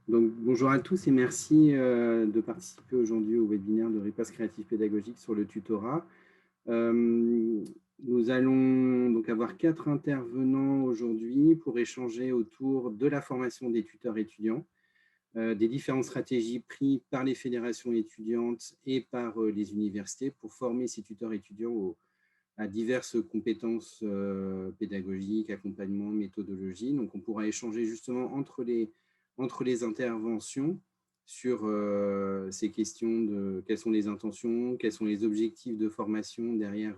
Donc, bonjour à tous et merci de participer aujourd'hui au webinaire de Riposte créative pédagogique sur le tutorat. Nous allons donc avoir 4 intervenants aujourd'hui pour échanger autour de la formation des tuteurs étudiants, des différentes stratégies prises par les fédérations étudiantes et par les universités pour former ces tuteurs étudiants à diverses compétences pédagogiques, accompagnement, méthodologie. Donc, on pourra échanger justement entre les interventions sur ces questions de quelles sont les intentions, quels sont les objectifs de formation derrière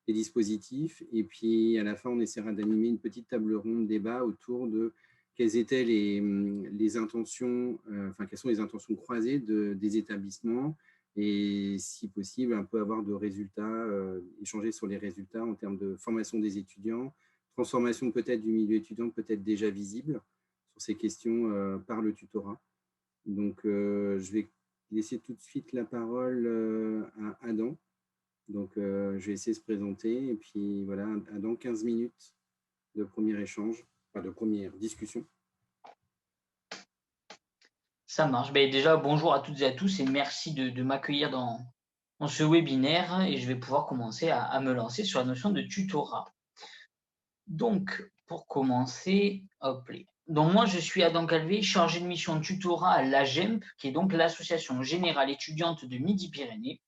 les dispositifs. Et puis, à la fin, on essaiera d'animer une petite table ronde débat autour de quelles étaient les intentions, quelles sont les intentions croisées des établissements, et si possible, un peu avoir de résultats, échanger sur les résultats en termes de formation des étudiants, transformation peut-être du milieu étudiant, peut-être déjà visible sur ces questions par le tutorat. Donc, je vais laisser tout de suite la parole à Adam. Donc, je vais essayer de se présenter. Et puis, voilà, Adam, 15 minutes de premier échange, enfin de première discussion. Ça marche. Déjà, bonjour à toutes et à tous et merci de m'accueillir dans ce webinaire et je vais pouvoir commencer à me lancer sur la notion de tutorat. Donc, pour commencer, hop là. Donc, moi, je suis Adam Calvé, chargé de mission de tutorat à l'AGEMP, qui est donc l'Association générale étudiante de Midi-Pyrénées.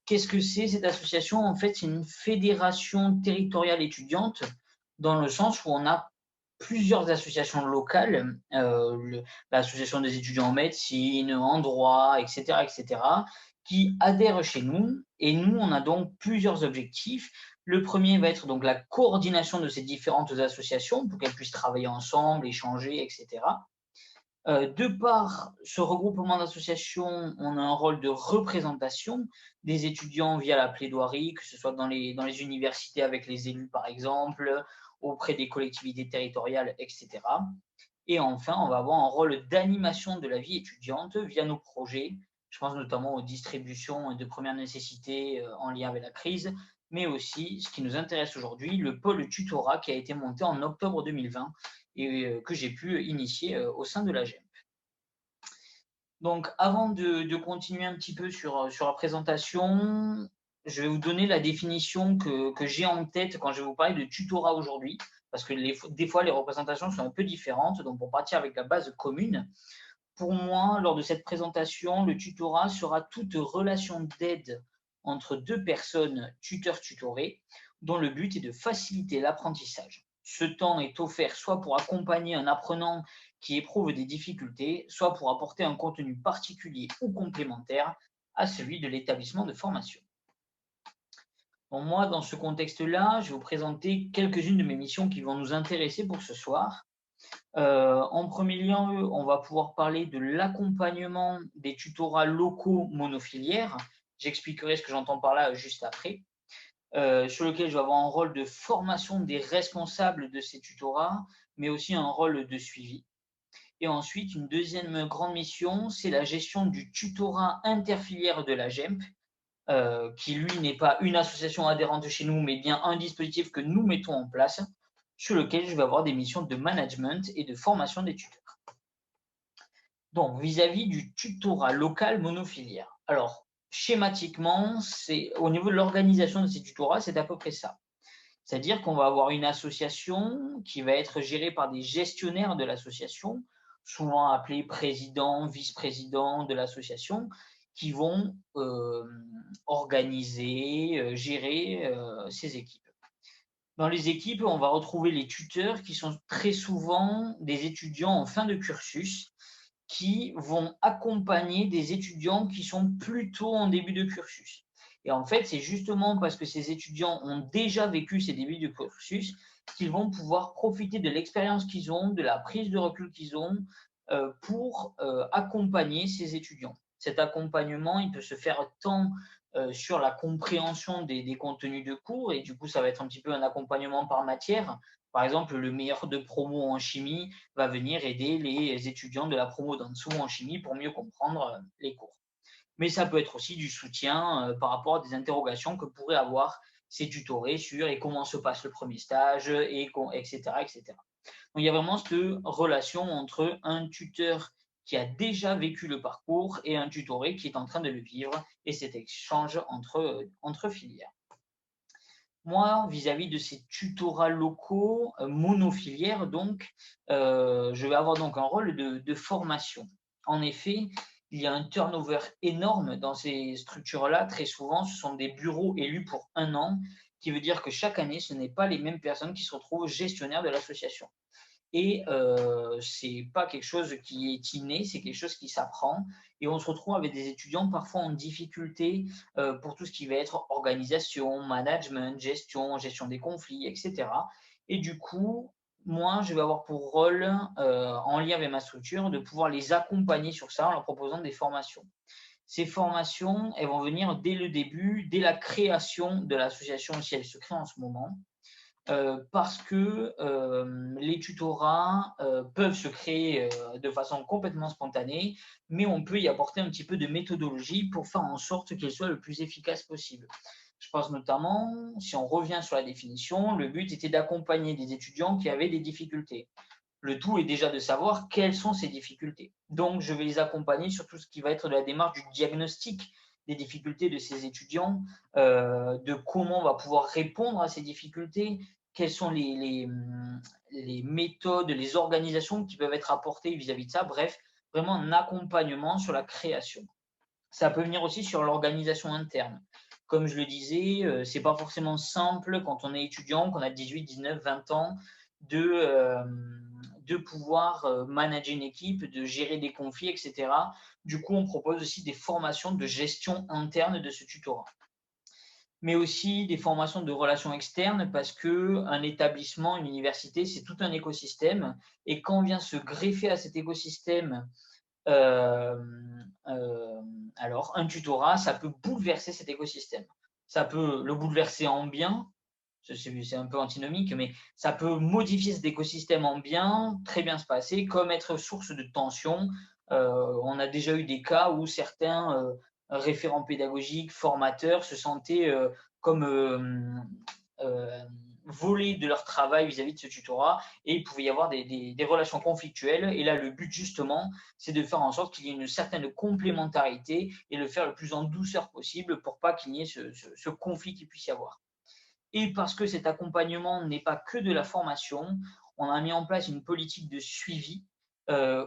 Qu'est-ce que c'est cette association? En fait, c'est une fédération territoriale étudiante dans le sens où on a plusieurs associations locales, l'association des étudiants en médecine, en droit, etc., qui adhèrent chez nous. Et nous, on a donc plusieurs objectifs. Le premier va être donc la coordination de ces différentes associations pour qu'elles puissent travailler ensemble, échanger, etc. De par ce regroupement d'associations, on a un rôle de représentation des étudiants via la plaidoirie, que ce soit dans les universités avec les élus par exemple, auprès des collectivités territoriales, etc. Et enfin, on va avoir un rôle d'animation de la vie étudiante via nos projets. Je pense notamment aux distributions de première nécessité en lien avec la crise, mais aussi, ce qui nous intéresse aujourd'hui, le pôle tutorat qui a été monté en octobre 2020 et que j'ai pu initier au sein de l'AGEMP. Donc, avant de continuer un petit peu sur la présentation, je vais vous donner la définition que j'ai en tête quand je vais vous parler de tutorat aujourd'hui, parce que des fois, les représentations sont un peu différentes. Donc, pour partir avec la base commune, pour moi, lors de cette présentation, le tutorat sera toute relation d'aide entre deux personnes tuteur-tutoré, dont le but est de faciliter l'apprentissage. Ce temps est offert soit pour accompagner un apprenant qui éprouve des difficultés, soit pour apporter un contenu particulier ou complémentaire à celui de l'établissement de formation. Bon, moi, dans ce contexte-là, je vais vous présenter quelques-unes de mes missions qui vont nous intéresser pour ce soir. En premier lieu, on va pouvoir parler de l'accompagnement des tutorats locaux monofilières. J'expliquerai ce que j'entends par là juste après. Sur lequel je vais avoir un rôle de formation des responsables de ces tutorats, mais aussi un rôle de suivi. Et ensuite, une deuxième grande mission, c'est la gestion du tutorat interfilière de la GEMP, qui lui n'est pas une association adhérente chez nous, mais bien un dispositif que nous mettons en place, sur lequel je vais avoir des missions de management et de formation des tuteurs. Donc, vis-à-vis du tutorat local monofilière. Alors, schématiquement, c'est au niveau de l'organisation de ces tutorats, c'est à peu près ça. C'est-à-dire qu'on va avoir une association qui va être gérée par des gestionnaires de l'association, souvent appelés présidents, vice-présidents de l'association, qui vont organiser, gérer ces équipes. Dans les équipes, on va retrouver les tuteurs qui sont très souvent des étudiants en fin de cursus qui vont accompagner des étudiants qui sont plutôt en début de cursus. Et en fait, c'est justement parce que ces étudiants ont déjà vécu ces débuts de cursus qu'ils vont pouvoir profiter de l'expérience qu'ils ont, de la prise de recul qu'ils ont pour accompagner ces étudiants. Cet accompagnement, il peut se faire tant sur la compréhension des contenus de cours, et du coup, ça va être un petit peu un accompagnement par matière. Par exemple, le meilleur de promo en chimie va venir aider les étudiants de la promo d'en dessous en chimie pour mieux comprendre les cours. Mais ça peut être aussi du soutien par rapport à des interrogations que pourraient avoir ces tutorés sur et comment se passe le premier stage, et etc., etc. Donc, il y a vraiment cette relation entre un tuteur qui a déjà vécu le parcours et un tutoré qui est en train de le vivre et cet échange entre filières. Moi, vis-à-vis de ces tutorats locaux, monofilières donc, je vais avoir donc un rôle de formation. En effet, il y a un turnover énorme dans ces structures-là. Très souvent, ce sont des bureaux élus pour 1 an, qui veut dire que chaque année, ce n'est pas les mêmes personnes qui se retrouvent gestionnaires de l'association. Et c'est pas quelque chose qui est inné, c'est quelque chose qui s'apprend. Et on se retrouve avec des étudiants parfois en difficulté pour tout ce qui va être organisation, management, gestion des conflits, etc. Et du coup, moi, je vais avoir pour rôle, en lien avec ma structure, de pouvoir les accompagner sur ça en leur proposant des formations. Ces formations, elles vont venir dès le début, dès la création de l'association, si elle se crée en ce moment. Parce que les tutorats peuvent se créer de façon complètement spontanée, mais on peut y apporter un petit peu de méthodologie pour faire en sorte qu'elle soit le plus efficace possible. Je pense notamment, si on revient sur la définition, le but était d'accompagner des étudiants qui avaient des difficultés. Le tout est déjà de savoir quelles sont ces difficultés. Donc, je vais les accompagner sur tout ce qui va être de la démarche du diagnostic des difficultés de ces étudiants, de comment on va pouvoir répondre à ces difficultés, quelles sont les méthodes, les organisations qui peuvent être apportées vis-à-vis de ça. Bref, vraiment un accompagnement sur la création. Ça peut venir aussi sur l'organisation interne. Comme je le disais, c'est pas forcément simple quand on est étudiant, qu'on a 18, 19, 20 ans, de pouvoir manager une équipe, de gérer des conflits, etc. Du coup, on propose aussi des formations de gestion interne de ce tutorat. Mais aussi des formations de relations externes parce qu'un établissement, une université, c'est tout un écosystème. Et quand on vient se greffer à cet écosystème, alors un tutorat, ça peut bouleverser cet écosystème. Ça peut le bouleverser en bien, c'est un peu antinomique, mais ça peut modifier cet écosystème en bien, très bien se passer, comme être source de tension. On a déjà eu des cas où certains référents pédagogiques, formateurs se sentaient comme volés de leur travail vis-à-vis de ce tutorat et il pouvait y avoir des relations conflictuelles. Et là, le but justement, c'est de faire en sorte qu'il y ait une certaine complémentarité et le faire le plus en douceur possible pour pas qu'il y ait ce conflit qu'il puisse y avoir. Et parce que cet accompagnement n'est pas que de la formation, on a mis en place une politique de suivi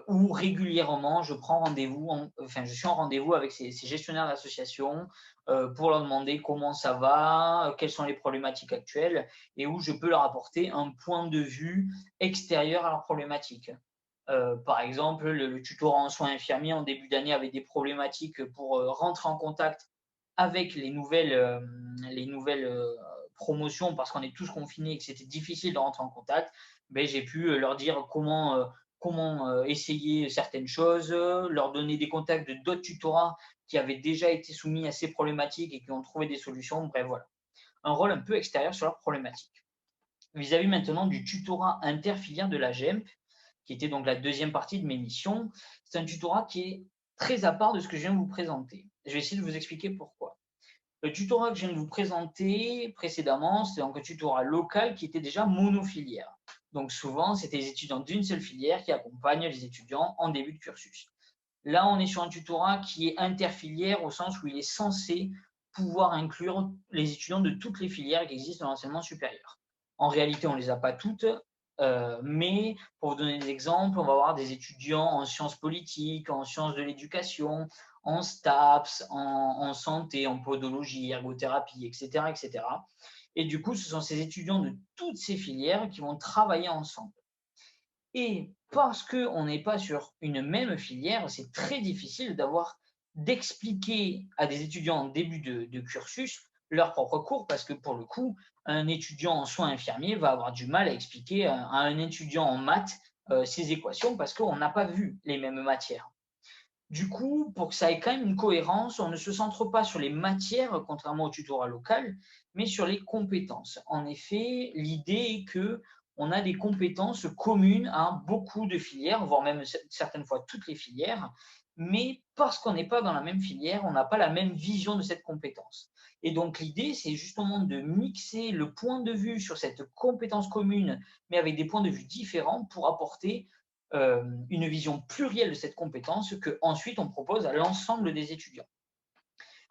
où régulièrement je suis en rendez-vous avec ces gestionnaires d'associations pour leur demander comment ça va, quelles sont les problématiques actuelles et où je peux leur apporter un point de vue extérieur à leurs problématiques. Par exemple, le tutorat en soins infirmiers en début d'année avait des problématiques pour rentrer en contact avec les nouvelles promotions parce qu'on est tous confinés et que c'était difficile de rentrer en contact, ben, j'ai pu leur dire comment essayer certaines choses, leur donner des contacts de d'autres tutorats qui avaient déjà été soumis à ces problématiques et qui ont trouvé des solutions. Bref, voilà. Un rôle un peu extérieur sur leurs problématiques. Vis-à-vis maintenant du tutorat interfilière de la GEMP, qui était donc la deuxième partie de mes missions, c'est un tutorat qui est très à part de ce que je viens de vous présenter. Je vais essayer de vous expliquer pourquoi. Le tutorat que je viens de vous présenter précédemment, c'est donc un tutorat local qui était déjà monofilière. Donc souvent, c'était les étudiants d'une seule filière qui accompagnent les étudiants en début de cursus. Là, on est sur un tutorat qui est interfilière au sens où il est censé pouvoir inclure les étudiants de toutes les filières qui existent dans l'enseignement supérieur. En réalité, on ne les a pas toutes, mais pour vous donner des exemples, on va avoir des étudiants en sciences politiques, en sciences de l'éducation, en STAPS, en santé, en podologie, ergothérapie, etc., etc. Et du coup, ce sont ces étudiants de toutes ces filières qui vont travailler ensemble. Et parce qu'on n'est pas sur une même filière, c'est très difficile d'expliquer à des étudiants en début de cursus leur propre cours, parce que pour le coup, un étudiant en soins infirmiers va avoir du mal à expliquer à un étudiant en maths ses équations, parce qu'on n'a pas vu les mêmes matières. Du coup, pour que ça ait quand même une cohérence, on ne se centre pas sur les matières, contrairement au tutorat local, mais sur les compétences. En effet, l'idée est que on a des compétences communes à beaucoup de filières, voire même certaines fois toutes les filières, mais parce qu'on n'est pas dans la même filière, on n'a pas la même vision de cette compétence. Et donc l'idée, c'est justement de mixer le point de vue sur cette compétence commune, mais avec des points de vue différents pour apporter une vision plurielle de cette compétence qu'ensuite on propose à l'ensemble des étudiants.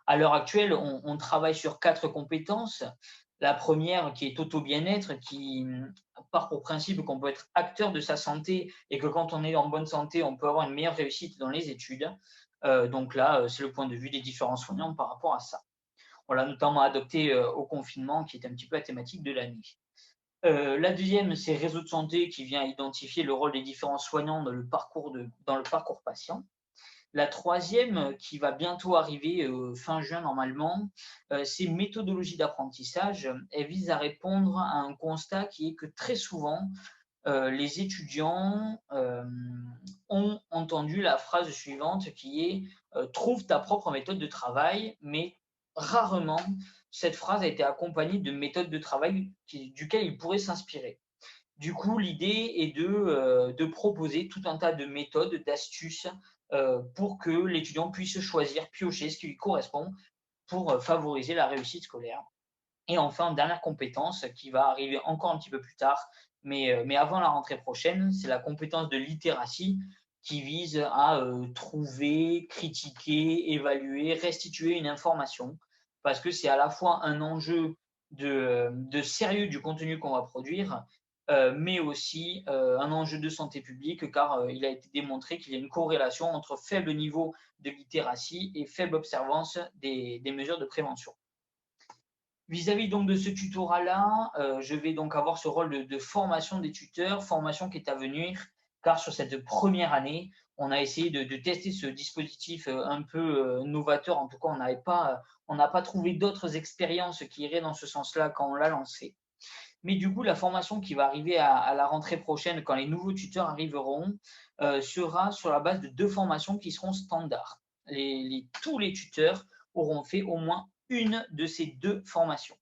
À l'heure actuelle, on travaille sur 4 compétences. La première qui est auto-bien-être, qui part pour principe qu'on peut être acteur de sa santé et que quand on est en bonne santé, on peut avoir une meilleure réussite dans les études. Donc là, c'est le point de vue des différents soignants par rapport à ça. On l'a notamment adopté au confinement, qui est un petit peu la thématique de l'année. La deuxième, c'est réseau de santé qui vient identifier le rôle des différents soignants dans le parcours patient. La troisième, qui va bientôt arriver fin juin normalement, c'est méthodologie d'apprentissage. Elle vise à répondre à un constat qui est que très souvent, les étudiants ont entendu la phrase suivante qui est trouve ta propre méthode de travail, mais rarement cette phrase a été accompagnée de méthodes de travail duquel ils pourraient s'inspirer. Du coup, l'idée est de proposer tout un tas de méthodes, d'astuces pour que l'étudiant puisse choisir, piocher ce qui lui correspond pour favoriser la réussite scolaire. Et enfin, dernière compétence qui va arriver encore un petit peu plus tard, mais avant la rentrée prochaine, c'est la compétence de littératie qui vise à trouver, critiquer, évaluer, restituer une information, parce que c'est à la fois un enjeu de sérieux du contenu qu'on va produire, mais aussi un enjeu de santé publique, car il a été démontré qu'il y a une corrélation entre faible niveau de littératie et faible observance des mesures de prévention. Vis-à-vis donc de ce tutorat-là, je vais donc avoir ce rôle de formation des tuteurs, formation qui est à venir, car sur cette première année, on a essayé de tester ce dispositif un peu novateur. En tout cas, on n'a pas trouvé d'autres expériences qui iraient dans ce sens-là quand on l'a lancé. Mais du coup, la formation qui va arriver à la rentrée prochaine, quand les nouveaux tuteurs arriveront, sera sur la base de 2 formations qui seront standards. Tous les tuteurs auront fait au moins une de ces 2 formations.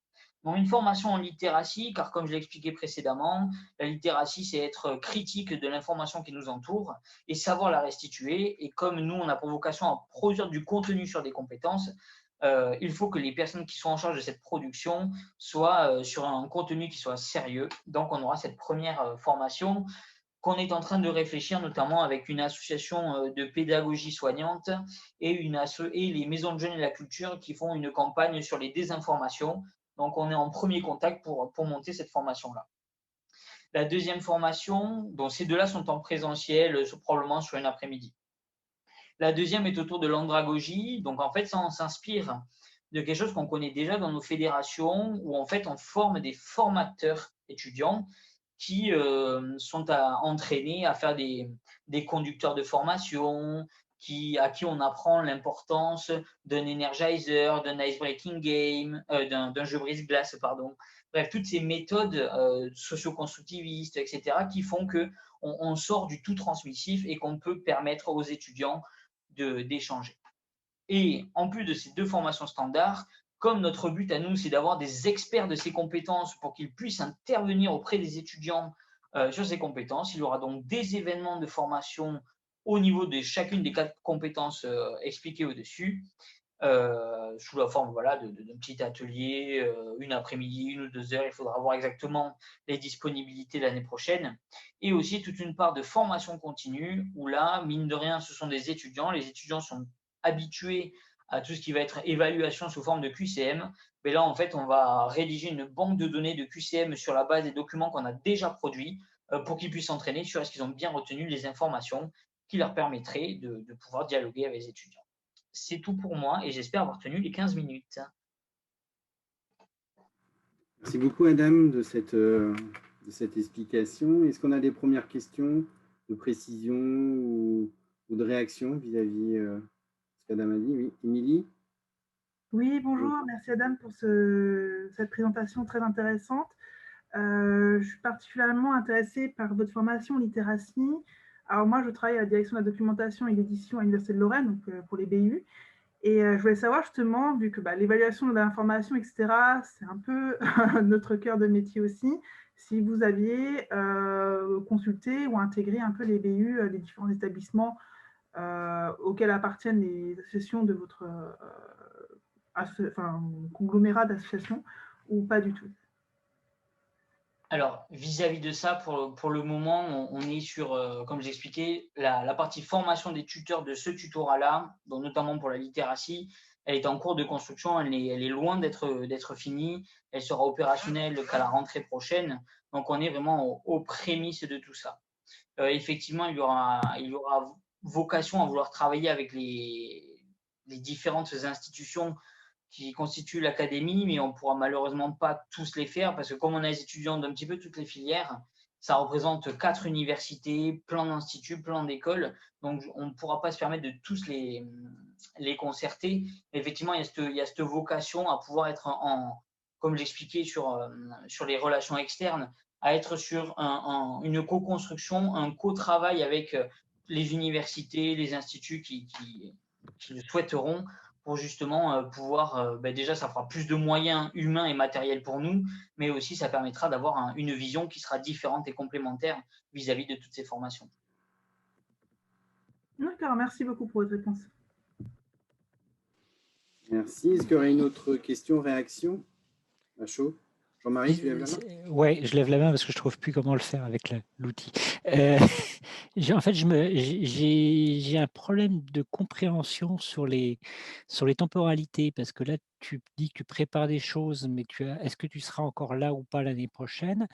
Donc, une formation en littératie, car comme je l'ai expliqué précédemment, la littératie, c'est être critique de l'information qui nous entoure et savoir la restituer. Et comme nous, on a pour vocation à produire du contenu sur des compétences, il faut que les personnes qui sont en charge de cette production soient sur un contenu qui soit sérieux. Donc, on aura cette première formation qu'on est en train de réfléchir, notamment avec une association de pédagogie soignante et les maisons de jeunes et la culture qui font une campagne sur les désinformations. Donc, on est en premier contact pour monter cette formation-là. La deuxième formation, dont ces 2-là sont en présentiel, probablement sur une après-midi. La deuxième est autour de l'andragogie. Donc, en fait, ça, on s'inspire de quelque chose qu'on connaît déjà dans nos fédérations, où en fait, on forme des formateurs étudiants qui sont entraînés à faire des conducteurs de formation, à qui on apprend l'importance d'un energizer, d'un ice-breaking game, d'un jeu brise-glace, pardon. Bref, toutes ces méthodes socio-constructivistes, etc., qui font qu'on sort du tout transmissif et qu'on peut permettre aux étudiants d'échanger. Et en plus de ces 2 formations standards, comme notre but à nous, c'est d'avoir des experts de ces compétences pour qu'ils puissent intervenir auprès des étudiants sur ces compétences, il y aura donc des événements de formation au niveau de chacune des 4 compétences expliquées au-dessus, sous la forme voilà, d'un petit atelier, une après-midi, 1 ou 2 heures. Il faudra voir exactement les disponibilités l'année prochaine. Et aussi toute une part de formation continue, où là, mine de rien, ce sont des étudiants. Les étudiants sont habitués à tout ce qui va être évaluation sous forme de QCM. Mais là, en fait, on va rédiger une banque de données de QCM sur la base des documents qu'on a déjà produits pour qu'ils puissent s'entraîner sur est-ce qu'ils ont bien retenu les informations qui leur permettraient de pouvoir dialoguer avec les étudiants. C'est tout pour moi et j'espère avoir tenu les 15 minutes. Merci beaucoup, Adam, de cette explication. Est-ce qu'on a des premières questions de précision ou de réaction vis-à-vis de ce qu'Adam a dit? Oui, Émilie? Oui, bonjour, merci Adam pour cette présentation très intéressante. Je suis particulièrement intéressée par votre formation en littératie. Alors moi, je travaille à la direction de la documentation et l'édition à l'Université de Lorraine, donc pour les BU. Et je voulais savoir justement, vu que l'évaluation de l'information, etc., c'est un peu notre cœur de métier aussi, si vous aviez consulté ou intégré un peu les BU, les différents établissements auxquels appartiennent les associations de votre conglomérat d'associations, ou pas du tout? Alors, vis-à-vis de ça, pour le moment, on est sur, comme j'expliquais, la partie formation des tuteurs de ce tutorat-là, donc notamment pour la littératie, elle est en cours de construction, elle est loin d'être finie, elle sera opérationnelle qu'à la rentrée prochaine, donc on est vraiment aux prémices de tout ça. Effectivement, il y aura vocation à vouloir travailler avec les différentes institutions qui constituent l'académie, mais on ne pourra malheureusement pas tous les faire parce que comme on a des étudiants d'un petit peu toutes les filières, ça représente 4 universités, plein d'instituts, plein d'écoles. Donc, on ne pourra pas se permettre de tous les concerter. Mais effectivement, il y a cette vocation à pouvoir être comme j'expliquais sur les relations externes, à être sur une co-construction, un co-travail avec les universités, les instituts qui le souhaiteront pour justement pouvoir, déjà ça fera plus de moyens humains et matériels pour nous, mais aussi ça permettra d'avoir une vision qui sera différente et complémentaire vis-à-vis de toutes ces formations. D'accord, merci beaucoup pour votre réponse. Merci. Est-ce qu'il y aurait une autre question, réaction à chaud? Jean-Marie, tu lèves la main? Oui, je lève la main parce que je ne trouve plus comment le faire avec l'outil. En fait, j'ai un problème de compréhension sur les temporalités parce que là, tu dis que tu prépares des choses, mais est-ce que tu seras encore là ou pas l'année prochaine?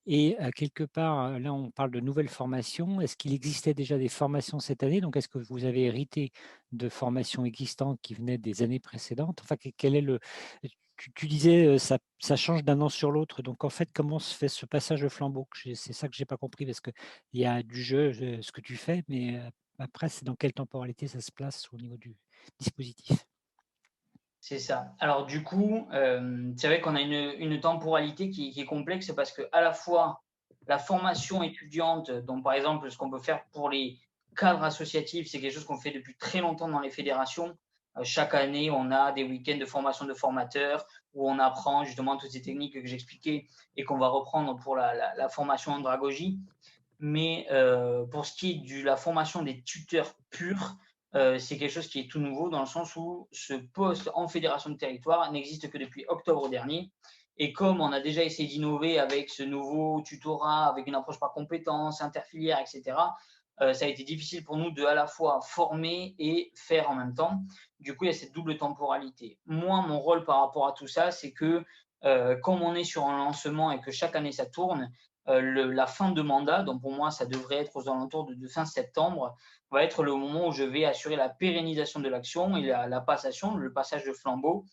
Et quelque part, là, on parle de nouvelles formations. Est-ce qu'il existait déjà des formations cette année? Donc, est-ce que vous avez hérité de formations existantes qui venaient des années précédentes? Enfin, quel est le… Tu disais ça change d'un an sur l'autre. Donc, en fait, comment se fait ce passage de flambeau? C'est ça que je n'ai pas compris parce qu'il y a du jeu, ce que tu fais, mais après, c'est dans quelle temporalité ça se place au niveau du dispositif? C'est ça. Alors du coup, c'est vrai qu'on a une temporalité qui est complexe parce que à la fois la formation étudiante, donc par exemple ce qu'on peut faire pour les cadres associatifs, c'est quelque chose qu'on fait depuis très longtemps dans les fédérations. Chaque année, on a des week-ends de formation de formateurs où on apprend justement toutes ces techniques que j'expliquais et qu'on va reprendre pour la formation andragogie. Mais pour ce qui est de la formation des tuteurs purs, c'est quelque chose qui est tout nouveau dans le sens où ce poste en fédération de territoire n'existe que depuis octobre dernier. Et comme on a déjà essayé d'innover avec ce nouveau tutorat, avec une approche par compétences, interfilière, etc., ça a été difficile pour nous de à la fois former et faire en même temps. Du coup, il y a cette double temporalité. Moi, mon rôle par rapport à tout ça, c'est que comme on est sur un lancement et que chaque année ça tourne, la fin de mandat, donc pour moi ça devrait être aux alentours de fin septembre, va être le moment où je vais assurer la pérennisation de l'action et la passation, le passage de flambeau.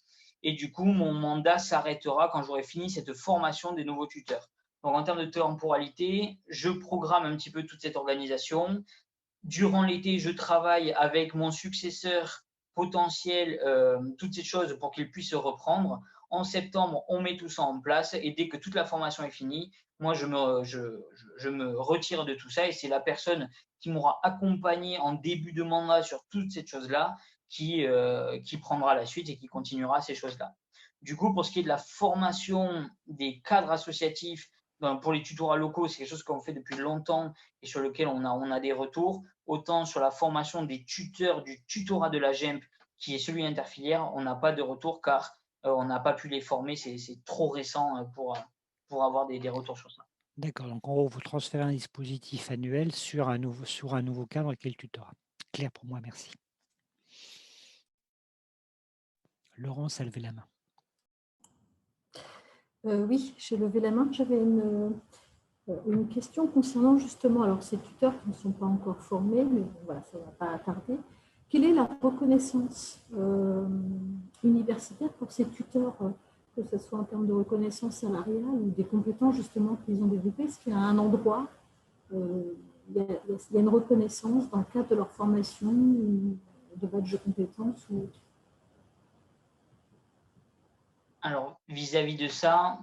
Et du coup, mon mandat s'arrêtera quand j'aurai fini cette formation des nouveaux tuteurs. Donc en termes de temporalité, je programme un petit peu toute cette organisation. Durant l'été, je travaille avec mon successeur potentiel, toutes ces choses pour qu'il puisse reprendre. En septembre, on met tout ça en place et dès que toute la formation est finie, moi, je me retire de tout ça et c'est la personne qui m'aura accompagné en début de mandat sur toutes ces choses-là qui prendra la suite et qui continuera ces choses-là. Du coup, pour ce qui est de la formation des cadres associatifs, pour les tutorats locaux, c'est quelque chose qu'on fait depuis longtemps et sur lequel on a des retours. Autant sur la formation des tuteurs du tutorat de la GEMP, qui est celui interfilière, on n'a pas de retour car on n'a pas pu les former, c'est trop récent pour avoir des retours sur ça. D'accord, donc en gros, vous transférez un dispositif annuel sur un nouveau cadre qui est le tutorat. Clair pour moi, merci. Laurence a levé la main. Oui, j'ai levé la main. J'avais une question concernant justement, alors ces tuteurs qui ne sont pas encore formés, mais voilà, ça ne va pas tarder. Quelle est la reconnaissance universitaire pour ces tuteurs, que ce soit en termes de reconnaissance salariale ou des compétences justement qu'ils ont développées? Est-ce qu'il y a un endroit, il y a une reconnaissance dans le cadre de leur formation, de badge de compétences ou... Alors, vis-à-vis de ça,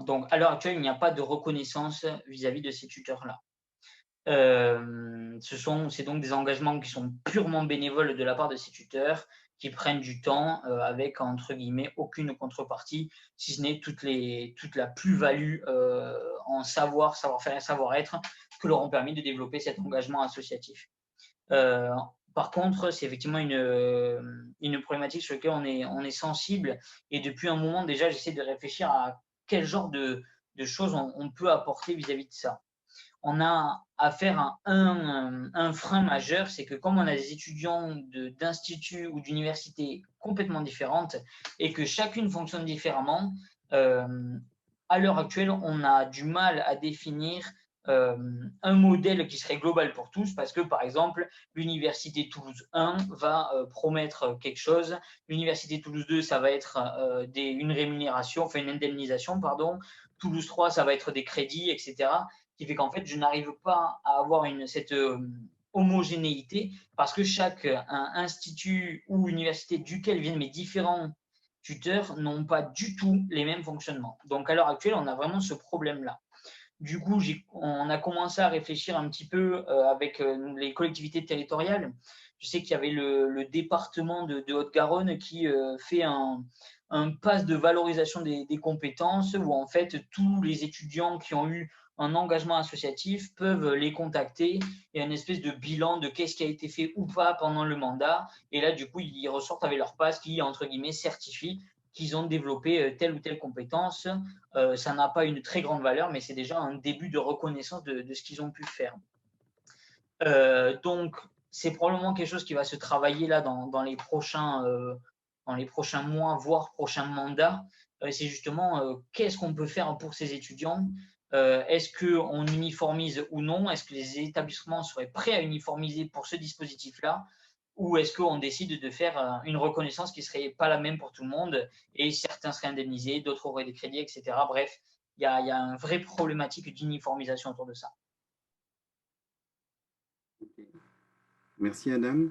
donc à l'heure actuelle, il n'y a pas de reconnaissance vis-à-vis de ces tuteurs-là. C'est donc des engagements qui sont purement bénévoles de la part de ces tuteurs, qui prennent du temps avec, entre guillemets, aucune contrepartie, si ce n'est toute la plus-value en savoir-faire et savoir-être que leur ont permis de développer cet engagement associatif. Par contre, c'est effectivement une problématique sur laquelle on est sensible et depuis un moment déjà, j'essaie de réfléchir à quel genre de choses on peut apporter vis-à-vis de ça. On a affaire à un frein majeur, c'est que comme on a des étudiants d'instituts ou d'universités complètement différentes et que chacune fonctionne différemment, à l'heure actuelle, on a du mal à définir un modèle qui serait global pour tous parce que, par exemple, l'Université Toulouse 1 va promettre quelque chose, l'Université Toulouse 2, ça va être une rémunération, enfin une indemnisation, pardon, Toulouse 3, ça va être des crédits, etc., qui fait qu'en fait, je n'arrive pas à avoir cette homogénéité parce que chaque institut ou université duquel viennent mes différents tuteurs n'ont pas du tout les mêmes fonctionnements. Donc, à l'heure actuelle, on a vraiment ce problème-là. Du coup, on a commencé à réfléchir un petit peu avec les collectivités territoriales. Je sais qu'il y avait le département de Haute-Garonne qui fait un pass de valorisation des compétences où en fait tous les étudiants qui ont eu un engagement associatif peuvent les contacter et une espèce de bilan de qu'est-ce qui a été fait ou pas pendant le mandat. Et là, du coup, ils ressortent avec leur pass qui, entre guillemets, certifie qu'ils ont développé telle ou telle compétence. Ça n'a pas une très grande valeur, mais c'est déjà un début de reconnaissance de ce qu'ils ont pu faire. Donc, c'est probablement quelque chose qui va se travailler là dans les prochains mois, voire prochains mandats. C'est justement qu'est-ce qu'on peut faire pour ces étudiants. Est-ce qu'on uniformise ou non? Est-ce que les établissements seraient prêts à uniformiser pour ce dispositif-là? Ou est-ce qu'on décide de faire une reconnaissance qui ne serait pas la même pour tout le monde et certains seraient indemnisés, d'autres auraient des crédits, etc. Bref, il y a une vraie problématique d'uniformisation autour de ça. Merci Adam.